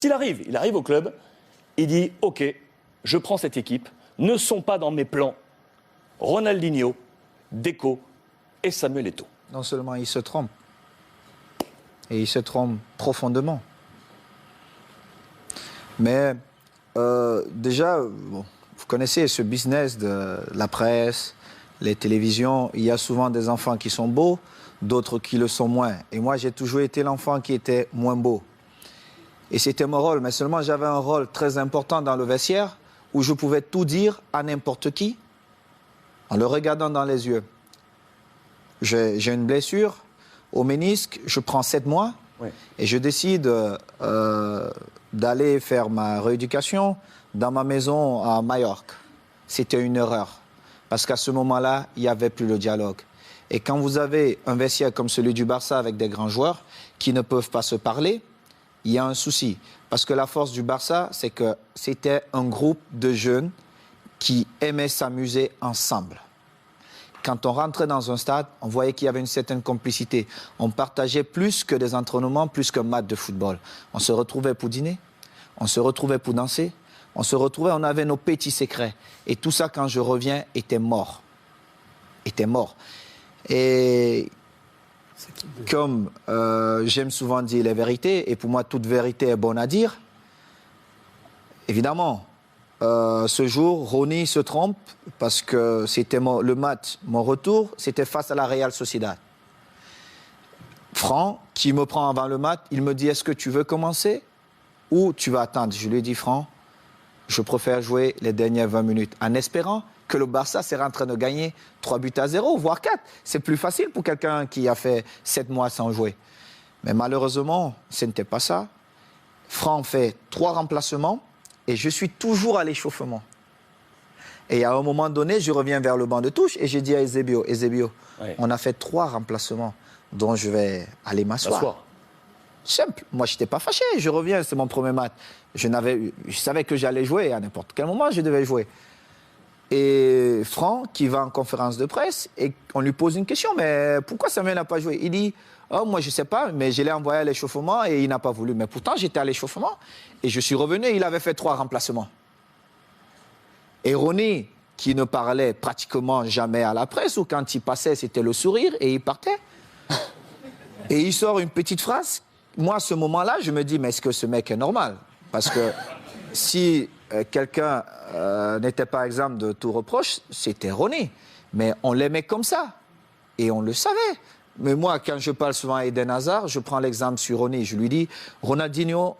Il arrive au club, il dit « Ok, je prends cette équipe, ne sont pas dans mes plans Ronaldinho, Deco et Samuel Eto'o. » Non seulement il se trompe, et il se trompe profondément. Mais déjà, bon, vous connaissez ce business de la presse, les télévisions, il y a souvent des enfants qui sont beaux, d'autres qui le sont moins. Et moi, j'ai toujours été l'enfant qui était moins beau. Et c'était mon rôle, mais seulement j'avais un rôle très important dans le vestiaire où je pouvais tout dire à n'importe qui en le regardant dans les yeux. J'ai une blessure au ménisque, je prends 7 mois et je décide d'aller faire ma rééducation dans ma maison à Majorque. C'était une erreur parce qu'à ce moment-là, il n'y avait plus le dialogue. Et quand vous avez un vestiaire comme celui du Barça avec des grands joueurs qui ne peuvent pas se parler, il y a un souci. Parce que la force du Barça, c'est que c'était un groupe de jeunes qui aimaient s'amuser ensemble. Quand on rentrait dans un stade, on voyait qu'il y avait une certaine complicité. On partageait plus que des entraînements, plus qu'un match de football. On se retrouvait pour dîner, on se retrouvait pour danser, on avait nos petits secrets. Et tout ça, quand je reviens, était mort. Et comme j'aime souvent dire les vérités, et pour moi, toute vérité est bonne à dire, évidemment, ce jour, Ronny se trompe parce que c'était le match, mon retour, c'était face à la Real Sociedad. Franck, qui me prend avant le match, il me dit « Est-ce que tu veux commencer ou tu vas attendre ?» Je lui ai dit « Franck, je préfère jouer les dernières 20 minutes en espérant que le Barça sera en train de gagner 3-0, voire 4. C'est plus facile pour quelqu'un qui a fait 7 mois sans jouer. » Mais malheureusement, ce n'était pas ça. Franck fait 3 remplacements et je suis toujours à l'échauffement. Et à un moment donné, je reviens vers le banc de touche et j'ai dit à Eusebio, on a fait 3 remplacements, dont je vais aller m'asseoir. Simple. Moi, je n'étais pas fâché. Je reviens, c'est mon premier match. Je savais que j'allais jouer à n'importe quel moment, je devais jouer. Et Franck, qui va en conférence de presse, et on lui pose une question, mais pourquoi Samuel n'a pas joué? Il dit, oh, moi je ne sais pas, mais je l'ai envoyé à l'échauffement et il n'a pas voulu. Mais pourtant, j'étais à l'échauffement et je suis revenu et il avait fait 3 remplacements. Et Ronny, qui ne parlait pratiquement jamais à la presse, ou quand il passait, c'était le sourire et il partait. Et il sort une petite phrase. Moi, à ce moment-là, je me dis, mais est-ce que ce mec est normal? Parce que si quelqu'un n'était pas exempt de tout reproche, c'était Ronny. Mais on l'aimait comme ça. Et on le savait. Mais moi, quand je parle souvent à Eden Hazard, je prends l'exemple sur Ronny. Je lui dis, Ronaldinho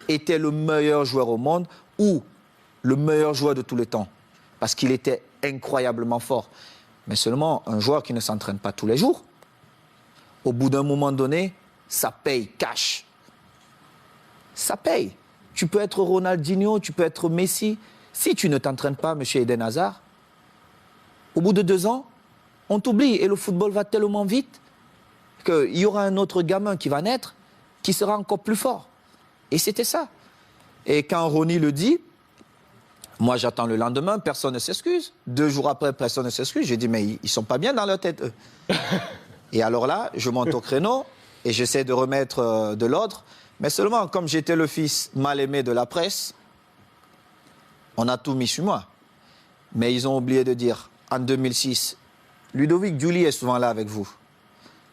était le meilleur joueur au monde ou le meilleur joueur de tous les temps. Parce qu'il était incroyablement fort. Mais seulement un joueur qui ne s'entraîne pas tous les jours, au bout d'un moment donné, ça paye cash. Ça paye. Tu peux être Ronaldinho, tu peux être Messi. Si tu ne t'entraînes pas, monsieur Eden Hazard, au bout de 2 ans, on t'oublie. Et le football va tellement vite qu'il y aura un autre gamin qui va naître, qui sera encore plus fort. Et c'était ça. Et quand Ronny le dit, moi j'attends le lendemain, personne ne s'excuse. 2 jours après, personne ne s'excuse. J'ai dit, mais ils ne sont pas bien dans leur tête, eux. Et alors là, je monte au créneau et j'essaie de remettre de l'ordre. Mais seulement, comme j'étais le fils mal aimé de la presse, on a tout mis sur moi. Mais ils ont oublié de dire, en 2006, Ludovic Giuli est souvent là avec vous.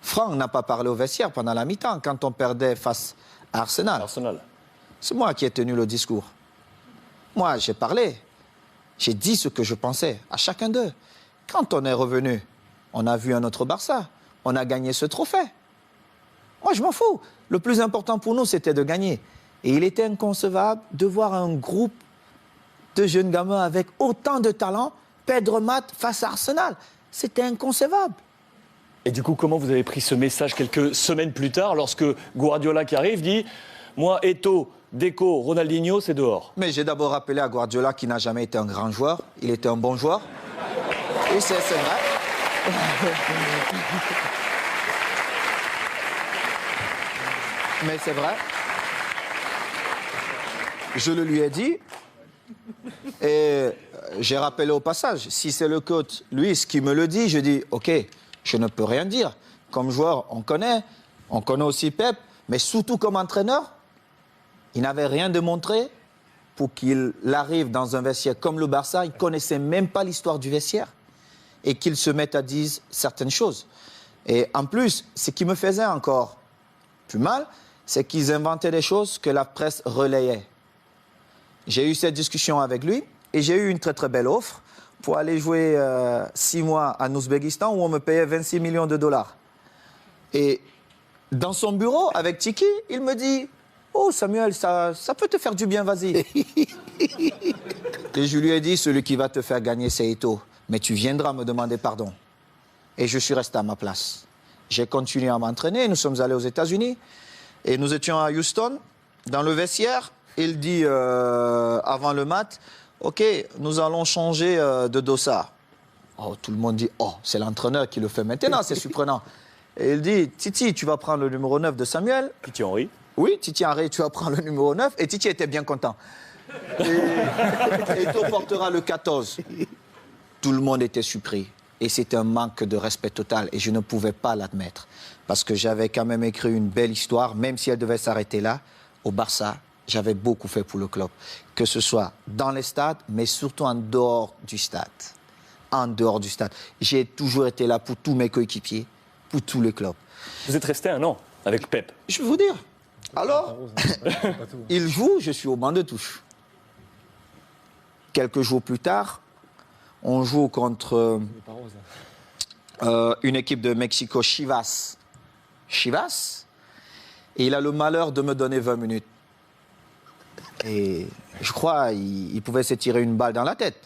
Franck n'a pas parlé au vestiaire pendant la mi-temps, quand on perdait face à Arsenal. C'est moi qui ai tenu le discours. Moi, j'ai parlé. J'ai dit ce que je pensais à chacun d'eux. Quand on est revenu, on a vu un autre Barça. On a gagné ce trophée. Moi, je m'en fous. Le plus important pour nous, c'était de gagner. Et il était inconcevable de voir un groupe de jeunes gamins avec autant de talent perdre match face à Arsenal. C'était inconcevable. Et du coup, comment vous avez pris ce message quelques semaines plus tard, lorsque Guardiola qui arrive dit « Moi, Eto'o, Deco, Ronaldinho, c'est dehors ». Mais j'ai d'abord rappelé à Guardiola qu'il n'a jamais été un grand joueur. Il était un bon joueur. Et c'est vrai. Mais c'est vrai. Je le lui ai dit. Et j'ai rappelé au passage, si c'est le coach Luis qui me le dit, je dis, OK, je ne peux rien dire. Comme joueur, on connaît aussi Pep, mais surtout comme entraîneur, Il n'avait rien démontré pour qu'il arrive dans un vestiaire comme le Barça. Il ne connaissait même pas l'histoire du vestiaire et qu'il se mette à dire certaines choses. Et en plus, ce qui me faisait encore plus mal, c'est qu'ils inventaient des choses que la presse relayait. J'ai eu cette discussion avec lui et j'ai eu une très très belle offre pour aller jouer 6 mois en Ouzbékistan où on me payait 26 millions de dollars. Et dans son bureau, avec Tiki, il me dit « Oh Samuel, ça peut te faire du bien, vas-y. » Et je lui ai dit « Celui qui va te faire gagner, c'est Eto'o. Mais tu viendras me demander pardon. » Et je suis resté à ma place. J'ai continué à m'entraîner, nous sommes allés aux États-Unis. Et nous étions à Houston, dans le vestiaire. Il dit avant le match, « Ok, nous allons changer de dossard. » Oh, tout le monde dit « Oh, c'est l'entraîneur qui le fait maintenant, c'est surprenant. » Et il dit « Titi, tu vas prendre le numéro 9 de Samuel. » Titi Henry. Oui, Titi Henry, tu vas prendre le numéro 9. Et Titi était bien content. Et Eto'o portera le 14. Tout le monde était surpris. Et c'était un manque de respect total. Et je ne pouvais pas l'admettre. Parce que j'avais quand même écrit une belle histoire, même si elle devait s'arrêter là, au Barça. J'avais beaucoup fait pour le club. Que ce soit dans les stades, mais surtout en dehors du stade. En dehors du stade. J'ai toujours été là pour tous mes coéquipiers, pour tous les clubs. Vous êtes resté 1 an avec Pep. Je vais vous dire. Alors, il joue, je suis au banc de touche. Quelques jours plus tard, on joue contre une équipe de Mexico, Chivas. Chivas. Et il a le malheur de me donner 20 minutes. Et je crois qu'il pouvait se tirer une balle dans la tête.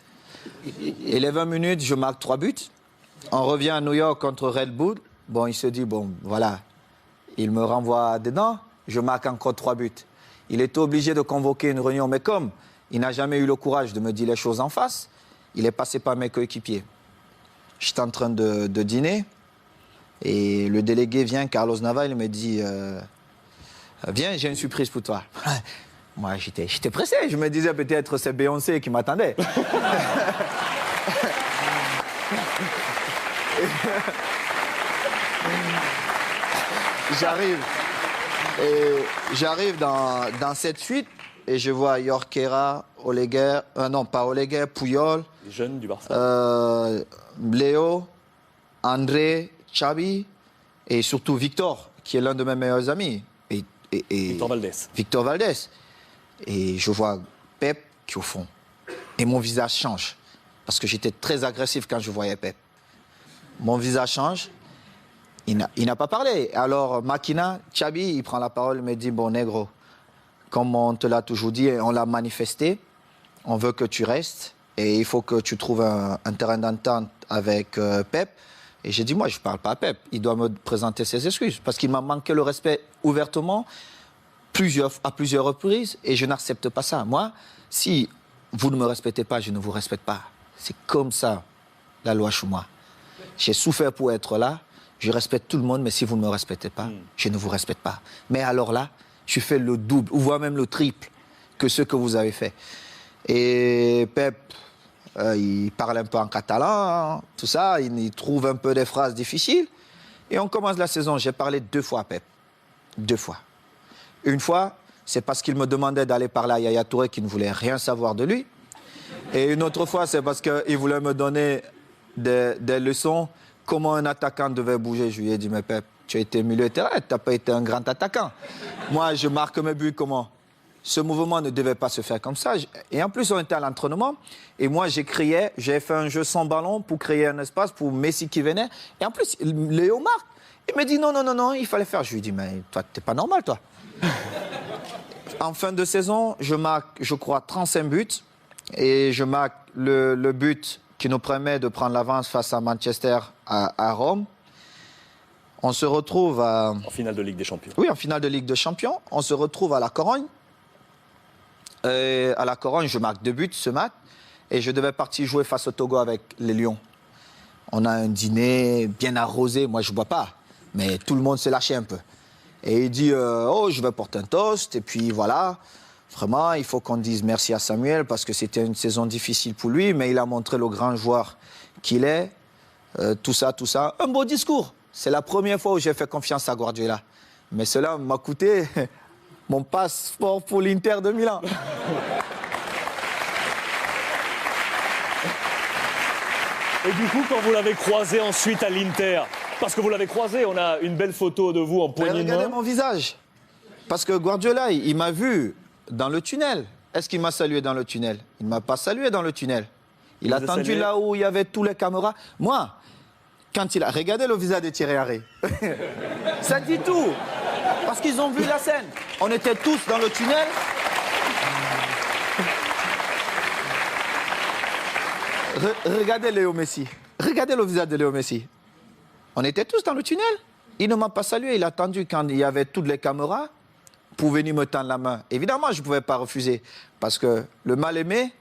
Et les 20 minutes, je marque 3 buts. On revient à New York contre Red Bull. Bon, il se dit, bon, voilà. Il me renvoie dedans. Je marque encore 3 buts. Il était obligé de convoquer une réunion. Mais comme il n'a jamais eu le courage de me dire les choses en face, il est passé par mes coéquipiers. J'étais en train de dîner. Et le délégué vient, Carlos Nava, il me dit, viens, j'ai une surprise pour toi. Moi, j'étais pressé. Je me disais peut-être c'est Beyoncé qui m'attendait. J'arrive dans cette suite et je vois Jorquera, Oleguer, non pas Oleguer, Puyol. Les jeunes du Barça. Léo, André, Xavi et surtout Victor, qui est l'un de mes meilleurs amis. Et Victor Valdés. Victor Valdés. Et je vois Pep qui est au fond. Et mon visage change. Parce que j'étais très agressif quand je voyais Pep. Mon visage change. Il n'a pas parlé. Alors, Makina, Xabi, il prend la parole, il me dit, bon, négro, comme on te l'a toujours dit, on l'a manifesté, on veut que tu restes et il faut que tu trouves un terrain d'entente avec Pep. Et j'ai dit, moi, je ne parle pas à Pep. Il doit me présenter ses excuses parce qu'il m'a manqué le respect ouvertement à plusieurs reprises et je n'accepte pas ça. Moi, si vous ne me respectez pas, je ne vous respecte pas. C'est comme ça, la loi chez moi. J'ai souffert pour être là. Je respecte tout le monde, mais si vous ne me respectez pas, je ne vous respecte pas. Mais alors là, je fais le double, ou voire même le triple que ce que vous avez fait. Et Pep, il parle un peu en catalan, tout ça, il trouve un peu des phrases difficiles. Et on commence la saison. J'ai parlé 2 fois à Pep. 2 fois. Une fois, c'est parce qu'il me demandait d'aller parler à Yaya Touré qui ne voulait rien savoir de lui. Et une autre fois, c'est parce qu'il voulait me donner des leçons, comment un attaquant devait bouger. Je lui ai dit, mais Pep, tu as été milieu de terrain, tu n'as pas été un grand attaquant. Moi, je marque mes buts comment? Ce mouvement ne devait pas se faire comme ça. Et en plus, on était à l'entraînement. Et moi, j'ai fait un jeu sans ballon pour créer un espace pour Messi qui venait. Et en plus, Léo marque. Il me dit, non, il fallait faire. Je lui ai dit, mais toi, t'es pas normal, toi. En fin de saison, je marque, je crois, 35 buts. Et je marque le but qui nous permet de prendre l'avance face à Manchester à Rome. On se retrouve en finale de Ligue des Champions. Oui, en finale de Ligue des Champions. On se retrouve à la Corogne. Et à la Corogne, je marque 2 buts ce match. Et je devais partir jouer face au Togo avec les Lions. On a un dîner bien arrosé. Moi, je ne bois pas. Mais tout le monde s'est lâché un peu. Et il dit, oh, je vais porter un toast. Et puis voilà. Vraiment, il faut qu'on dise merci à Samuel parce que c'était une saison difficile pour lui. Mais il a montré le grand joueur qu'il est. Tout ça. Un beau discours. C'est la première fois où j'ai fait confiance à Guardiola. Mais cela m'a coûté mon passeport pour l'Inter de Milan. Et du coup, quand vous l'avez croisé ensuite à l'Inter, parce que vous l'avez croisé, on a une belle photo de vous en poignée de Regardez main. mon visage. Parce que Guardiola, il m'a vu dans le tunnel. Est-ce qu'il m'a salué dans le tunnel? Il ne m'a pas salué dans le tunnel. Il a vous a attendu salué? là où il y avait tous les caméras. Moi, quand il a regardé le visage de Thierry Henry, ça dit tout. Parce qu'ils ont vu la scène. On était tous dans le tunnel. Regardez Léo Messi. Regardez le visage de Léo Messi. On était tous dans le tunnel. Il ne m'a pas salué. Il a attendu quand il y avait toutes les caméras pour venir me tendre la main. Évidemment, je ne pouvais pas refuser. Parce que le mal-aimé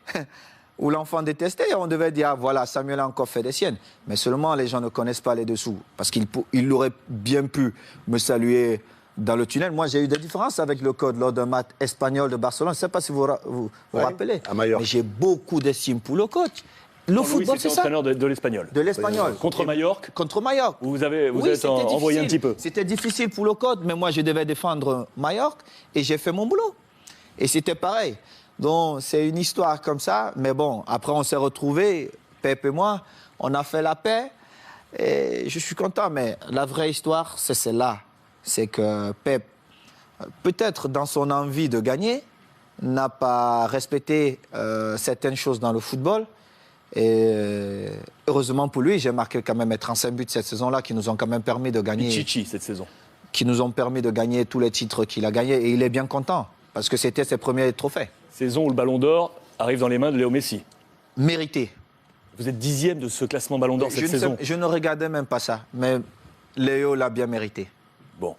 ou l'enfant détesté, on devait dire, ah, voilà, Samuel a encore fait des siennes. Mais seulement, les gens ne connaissent pas les dessous. Parce qu'il aurait bien pu me saluer dans le tunnel. Moi, j'ai eu des différences avec le code lors d'un match espagnol de Barcelone. Je ne sais pas si vous vous rappelez. à Majorque. Mais j'ai beaucoup d'estime pour le coach. Le Louis, football, c'est c'était ça. entraîneur de l'Espagnol. De l'Espagnol. Contre Majorque, Contre Majorque. vous Oui, êtes c'était envoyé un difficile. petit peu. C'était difficile pour le code, mais moi, je devais défendre Majorque et j'ai fait mon boulot. Et c'était pareil. Donc, c'est une histoire comme ça. Mais bon, après, on s'est retrouvés, Pep et moi, on a fait la paix. Et je suis content. Mais la vraie histoire, c'est celle-là. C'est que Pep, peut-être dans son envie de gagner, n'a pas respecté certaines choses dans le football. Et heureusement pour lui, j'ai marqué quand même 35 buts cette saison-là qui nous ont quand même permis de gagner. Chichi cette saison. Qui nous ont permis de gagner tous les titres qu'il a gagnés. Et il est bien content parce que c'était ses premiers trophées. Saison où le Ballon d'Or arrive dans les mains de Léo Messi. Mérité. Vous êtes 10e de ce classement Ballon d'Or cette Je saison. ne regardais même pas ça, mais Léo l'a bien mérité. Bon.